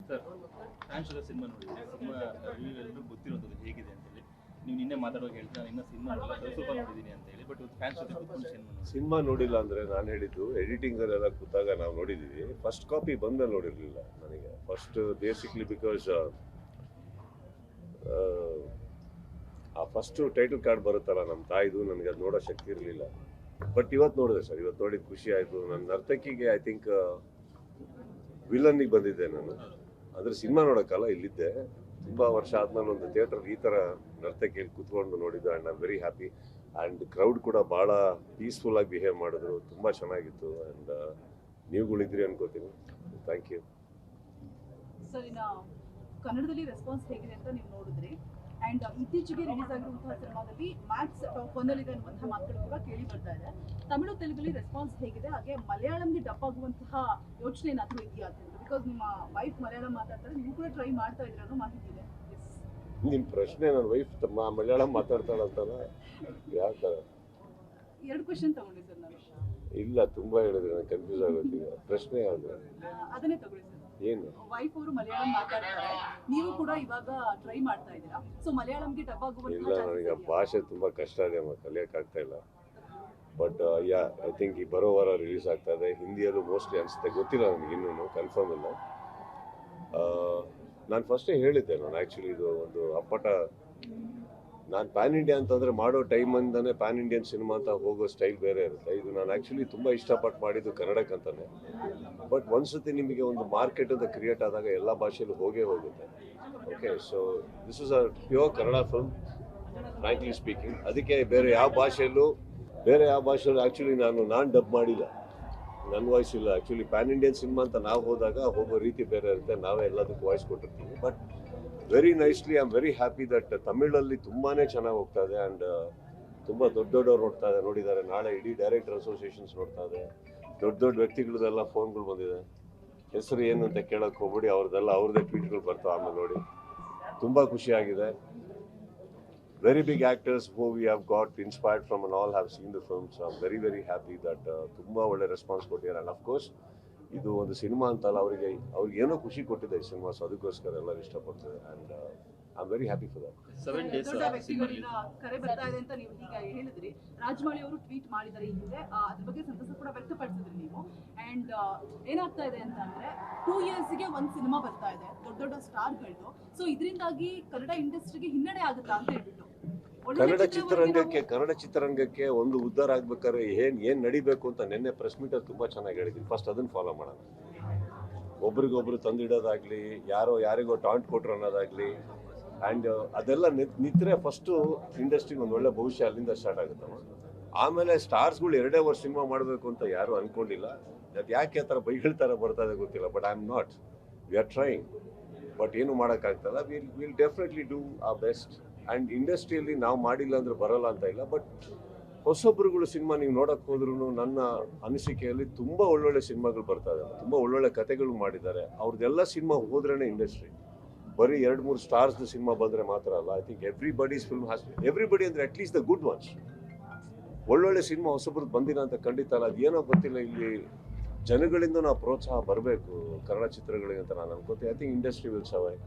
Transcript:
Sir fans ಜೊತೆ cinema ನೋಡಿದ್ರಿ, cinema review ಎಲ್ಲರೂ ಗೊತ್ತಿರೋದು ಹೇಗಿದೆ ಅಂತೇಳಿ. ನೀವು ನಿನ್ನೆ ಮಾತಾಡುವಾಗ ಹೇಳ್ತಾ ಇನ್ನು ಸಿನಿಮಾ ಸ್ವಲ್ಪ ನೋಡಿದ್ದೀನಿ ಅಂತ ಹೇಳಿ, ಬಟ್ ಫ್ಯಾನ್ಸ್ ಜೊತೆ ಕೂತ್ಕೊಂಡು ಸಿನಿಮಾ ನೋಡಿಲ್ಲ ಅಂದರೆ ನಾನು ಹೇಳಿದ್ದು ಎಡಿಟಿಂಗಲ್ಲೆಲ್ಲ ಕೂತಾಗ ನಾವು ನೋಡಿದ್ದೀವಿ. ಫಸ್ಟ್ ಕಾಪಿ ಬಂದಮೇಲೆ ನೋಡಿರಲಿಲ್ಲ ನನಗೆ. ಫಸ್ಟ್ ಬೇಸಿಕ್ಲಿ ಬಿಕಾಸ್ ಆ ಫಸ್ಟು ಟೈಟಲ್ ಕಾರ್ಡ್ ಬರುತ್ತಲ್ಲ ನಮ್ಮ ತಾಯಿದು, ನನಗೆ ಅದು ನೋಡೋ ಶಕ್ತಿ ಇರಲಿಲ್ಲ. ಬಟ್ ಇವತ್ತು ನೋಡಿದೆ ಸರ್, ಇವತ್ತು ನೋಡಿದ ಖುಷಿ ಆಯಿತು. ನನ್ನ ನರ್ತಕಿಗೆ ಐ ಥಿಂಕ್ ವಿಲನ್ನಿಗೆ ಬಂದಿದ್ದೆ ನಾನು, ಅಂದರೆ ಸಿನಿಮಾ ನೋಡೋಕ್ಕಲ್ಲ, ಇಲ್ಲಿದ್ದೆ. ತುಂಬ ವರ್ಷ ಆದಮೇಲೆ ಒಂದು ಥಿಯೇಟ್ರಲ್ಲಿ ಈ ಥರ ನರ್ತಕಿಯಲ್ಲಿ ಕೂತ್ಕೊಂಡು ನೋಡಿದ್ದು. And I am very happy. And crowd ಕೂಡ ಭಾಳ ಪೀಸ್ಫುಲ್ಲಾಗಿ ಬಿಹೇವ್ ಮಾಡಿದ್ರು, ತುಂಬ ಚೆನ್ನಾಗಿತ್ತು. ಆ್ಯಂಡ್ ನೀವುಗಳಿದ್ರಿ ಅನ್ಕೋತೀನಿ. Thank you sir. ಇನ್ನು ಕನ್ನಡದಲ್ಲಿ ರೆಸ್ಪಾನ್ಸ್ ಹೇಗಿದೆ ಅಂತ ನೀವು ನೋಡಿದ್ರಿ, ಆ್ಯಂಡ್ ಇತ್ತೀಚೆಗೆ ರಿಲೀಸ್ ಆಗಿರುವಂತಹ ಸಿನಿಮಾದಲ್ಲಿ ಮ್ಯಾಕ್ಸ್ ಟಾಪ್ 1 ಇದೆ ಅನ್ನುವಂತಹ ಮಾತುಗಳು ಕೂಡ ಕೇಳಿ ಬರ್ತಾ ಇದೆ. ತಮಿಳು ತೆಲುಗಲ್ಲಿ ರೆಸ್ಪಾನ್ಸ್ ಹೇಗಿದೆ, ಹಾಗೆ ಮಲಯಾಳಂಗೆ ಡಬ್ ಆಗುವಂತಹ ಯೋಚನೆ ಏನಾದರೂ ಇದೆಯಾ ಅಂತ? ಬಿಕಾಸ್ ನಿಮ್ಮ ವೈಫ್ ಮಲಯಾಳಂ ಮಾತಾಡ್ತಾರೆ, ನೀವು ಕೂಡ ಟ್ರೈ ಮಾಡ್ತಾ ಇದ್ದೀರ ಅನ್ನೋ ಮಾಹಿತಿ ಇದೆ. ನಿಮ್ಮ ಪ್ರಶ್ನೆ ನನ್ನ ವೈಫ್ ಮಲಯಾಳಂ ಮಾತಾಡ್ತಾಳಂತಲ್ಲ, ಯಾವ ಥರ? 2 ಕ್ವೆಶ್ಚನ್ ತಗೊಂಡೆ ಸರ್ ನಾನು. ಇಲ್ಲ, ತುಂಬ ಹೇಳಿದ್ರೆ ನಾನು ಕನ್ಫ್ಯೂಸ್ ಆಗುತ್ತೆ. ಈಗ ಪ್ರಶ್ನೆ ಯಾವುದು? ಅದನ್ನೇ ತಗೊಳ್ಳಿ ಸರ್. ಏನು? ವೈಫ್ ಅವರು ಮಲಯಾಳಂ ಮಾತಾಡ್ತಾರೆ, ನೀವು ಕೂಡ ಇವಾಗ ಟ್ರೈ ಮಾಡ್ತಾ ಇದ್ದೀರಾ, ಸೊ ಮಲಯಾಳಂಗೆ ಡಬ್ ಆಗುವಂತಹ ಇಲ್ಲ, ನನಗೆ ಭಾಷೆ ತುಂಬ ಕಷ್ಟ ಇದೆ, ಕಲಿಯೋಕ್ಕಾಗ್ತಾ ಇಲ್ಲ. ಬಟ್ ಯಾ ಐ ಥಿಂಕ್ ಈ ಬರೋ ವಾರ ರಿಲೀಸ್ ಆಗ್ತಾ ಇದೆ. ಹಿಂದಿಯಲ್ಲೂ ಮೋಸ್ಟ್ಲಿ ಅನಿಸುತ್ತೆ, ಗೊತ್ತಿಲ್ಲ ನನಗೆ, ಇನ್ನೂ ಕನ್ಫರ್ಮ್ ಇಲ್ಲ. ನಾನು ಫಸ್ಟೇ ಹೇಳಿದ್ದೆ, ನಾನು ಆ್ಯಕ್ಚುಲಿ ಇದು ಒಂದು ಅಪ್ಪಟ, ನಾನು ಪ್ಯಾನ್ ಇಂಡಿಯಾ ಅಂತಂದರೆ ಮಾಡೋ ಟೈಮಿಂದನೇ ಪ್ಯಾನ್ ಇಂಡಿಯನ್ ಸಿನಿಮಾ ಅಂತ ಹೋಗೋ ಸ್ಟೈಲ್ ಬೇರೆ ಇರುತ್ತೆ. ಇದು ನಾನು ಆ್ಯಕ್ಚುಲಿ ತುಂಬ ಇಷ್ಟಪಟ್ಟು ಮಾಡಿದ್ದು ಕನ್ನಡಕ್ಕಂತಾನೆ. ಬಟ್ ಒಂದ್ಸತಿ ನಿಮಗೆ ಒಂದು ಮಾರ್ಕೆಟ್ ಅಂತ ಕ್ರಿಯೇಟ್ ಆದಾಗ ಎಲ್ಲ ಭಾಷೆಯಲ್ಲೂ ಹೋಗೇ ಹೋಗುತ್ತೆ. Okay, so this is a pure Kannada film, frankly speaking. ಅದಕ್ಕೆ ಬೇರೆ ಯಾವ ಭಾಷೆಯಲ್ಲೂ ಆ್ಯಕ್ಚುಲಿ ನಾನು ಡಬ್ ಮಾಡಿಲ್ಲ, ನನ್ನ ವಾಯ್ಸ್ ಇಲ್ಲ. ಆ್ಯಕ್ಚುಲಿ ಪ್ಯಾನ್ ಇಂಡಿಯನ್ ಸಿನಿಮಾ ಅಂತ ನಾವು ಹೋದಾಗ ಹೋಗೋ ರೀತಿ ಬೇರೆ ಇರುತ್ತೆ, ನಾವೇ ಎಲ್ಲದಕ್ಕೂ ವಾಯ್ಸ್ ಕೊಟ್ಟಿರ್ತೀವಿ. But very nicely I am very happy that ತಮಿಳಲ್ಲಿ ತುಂಬಾ ಚೆನ್ನಾಗಿ ಹೋಗ್ತಾ ಇದೆ. ಆ್ಯಂಡ್ ತುಂಬ ದೊಡ್ಡವ್ರು ನೋಡಿದ್ದಾರೆ. ನಾಳೆ ಇಡೀ ಡೈರೆಕ್ಟರ್ ಅಸೋಸಿಯೇಷನ್ಸ್ ನೋಡ್ತಾ ಇದೆ. ದೊಡ್ಡ ವ್ಯಕ್ತಿಗಳದೆಲ್ಲ ಫೋನ್ಗಳು ಬಂದಿದೆ. ಹೆಸರು ಏನು ಅಂತ ಕೇಳೋಕ್ಕೆ ಹೋಗ್ಬಿಡಿ, ಅವ್ರದ್ದೇ ಟ್ವೀಟ್ಗಳು ಬರ್ತಾವೆ, ಆಮೇಲೆ ನೋಡಿ. ತುಂಬ ಖುಷಿಯಾಗಿದೆ. Very big actors who we have got inspired from and all have seen the film, so I'm very very happy that ತುಂಬಾ ಒಳ್ಳೆ ರೆಸ್ಪಾನ್ಸ್ ಕೊಟ್ಟಿದ್ದಾರೆ. And of course ಇದು ಒಂದು ಸಿನಿಮಾ ಅಂತಲ್ಲ, ಅವ್ರಿಗೆ ಏನೋ ಖುಷಿ ಕೊಟ್ಟಿದೆ ಈ ಸಿನಿಮಾ, ಸೊ ಅದಕ್ಕೋಸ್ಕರ ಎಲ್ಲರೂ ಇಷ್ಟಪಡ್ತಾರೆ. And I am very happy for that. 7 days ದೊಡ್ಡ ವ್ಯಕ್ತಿಗಳಿಂದ ಕರೆ ಬರ್ತಾ ಇದೆ ಅಂತ ನೀವು ಈಗ ಹೇಳಿದ್ರಿ. ರಾಜಮೌಳಿ ಅವರು ಟ್ವೀಟ್ ಮಾಡಿದ್ದಾರೆ ಈ ಹಿಂದೆ, ಅದ್ರ ಬಗ್ಗೆ ಸಂತಸ ಕೂಡ ವ್ಯಕ್ತಪಡಿಸಿದ್ರಿ ನೀವು. ಆ್ಯಂಡ್ ಏನಾಗ್ತಾ ಇದೆ ಅಂತ ಅಂದ್ರೆ 2 yearsಗೆ ಒಂದು ಸಿನಿಮಾ ಬರ್ತಾ ಇದೆ, ದೊಡ್ಡ ಸ್ಟಾರ್ಗಳದ್ದು. ಸೊ ಇದರಿಂದಾಗಿ ಕನ್ನಡ ಇಂಡಸ್ಟ್ರಿಗೆ ಹಿನ್ನಡೆ ಆಗುತ್ತಾ ಅಂತ ಹೇಳ್ಬಿಟ್ಟು ಕನ್ನಡ ಚಿತ್ರರಂಗಕ್ಕೆ ಒಂದು ಉದ್ಧಾರ ಆಗ್ಬೇಕಾದ್ರೆ ಏನ್ ನಡಿಬೇಕು ಅಂತ ನಿನ್ನೆ ಪ್ರೆಸ್ ಮೀಟಲ್ಲಿ ತುಂಬ ಚೆನ್ನಾಗಿ ಹೇಳಿದ್ವಿ. ಫಸ್ಟ್ ಅದನ್ನು ಫಾಲೋ ಮಾಡೋಣ. ಒಬ್ರಿಗೊಬ್ರು ತಂದಿಡೋದಾಗ್ಲಿ, ಯಾರಿಗೋ ಟಾಂಟ್ ಕೊಟ್ರು ಅನ್ನೋದಾಗ್ಲಿ, ಆ್ಯಂಡ್ ಅದೆಲ್ಲ ನಿಂತರೆ ಫಸ್ಟು ಇಂಡಸ್ಟ್ರಿಗೆ ಒಂದು ಒಳ್ಳೆ ಭವಿಷ್ಯ ಅಲ್ಲಿಂದ ಸ್ಟಾರ್ಟ್ ಆಗುತ್ತಮ್ಮ. ಆಮೇಲೆ ಸ್ಟಾರ್ಸ್ಗಳು 2 ವರ್ಷ ಸಿನಿಮಾ ಮಾಡಬೇಕು ಅಂತ ಯಾರೂ ಅಂದ್ಕೊಂಡಿಲ್ಲ. ಅದು ಯಾಕೆ ಆ ಥರ ಬೈಗಳ ಥರ ಬರ್ತಾ ಇದೆ ಗೊತ್ತಿಲ್ಲ. But I am not, we are trying. But ಏನು ಮಾಡೋಕ್ಕಾಗ್ತಲ್ಲ, will definitely do our best. And ಇಂಡಸ್ಟ್ರಿಯಲ್ಲಿ ನಾವು ಮಾಡಿಲ್ಲ ಅಂದರೆ ಬರಲ್ಲ ಅಂತ ಇಲ್ಲ. ಬಟ್ ಹೊಸೊಬ್ಬರುಗಳು ಸಿನಿಮಾ ನೀವು ನೋಡೋಕ್ಕೆ ಹೋದ್ರೂ ನನ್ನ ಅನಿಸಿಕೆಯಲ್ಲಿ ತುಂಬ ಒಳ್ಳೊಳ್ಳೆ ಸಿನಿಮಾಗಳು ಬರ್ತಾ ಇದೆ, ತುಂಬ ಒಳ್ಳೊಳ್ಳೆ ಕತೆಗಳು ಮಾಡಿದ್ದಾರೆ. ಅವ್ರದ್ದೆಲ್ಲ ಸಿನಿಮಾ ಹೋದ್ರೇ ಇಂಡಸ್ಟ್ರಿ. ಬರೀ 2-3 ಸ್ಟಾರ್ಸ್ದು ಸಿನಿಮಾ ಬಂದರೆ ಮಾತ್ರ ಅಲ್ಲ. I think everybody's film has, everybody ಅಂದರೆ ಅಟ್ಲೀಸ್ಟ್ ದ ಗುಡ್ ಒನ್ಸ್. ಒಳ್ಳೊಳ್ಳೆ ಸಿನಿಮಾ ಹೊಸಬ್ರದ್ದು ಬಂದಿಲ್ಲ ಅಂತ ಖಂಡಿತ ಅಲ್ಲ. ಅದೇನೋ ಗೊತ್ತಿಲ್ಲ, ಇಲ್ಲಿ ಜನಗಳಿಂದ ನಾವು ಪ್ರೋತ್ಸಾಹ ಬರಬೇಕು ಕನ್ನಡ ಚಿತ್ರಗಳಿಗೆ ಅಂತ ನಾನು ಅನ್ಕೋತೀನಿ. I think industry will survive.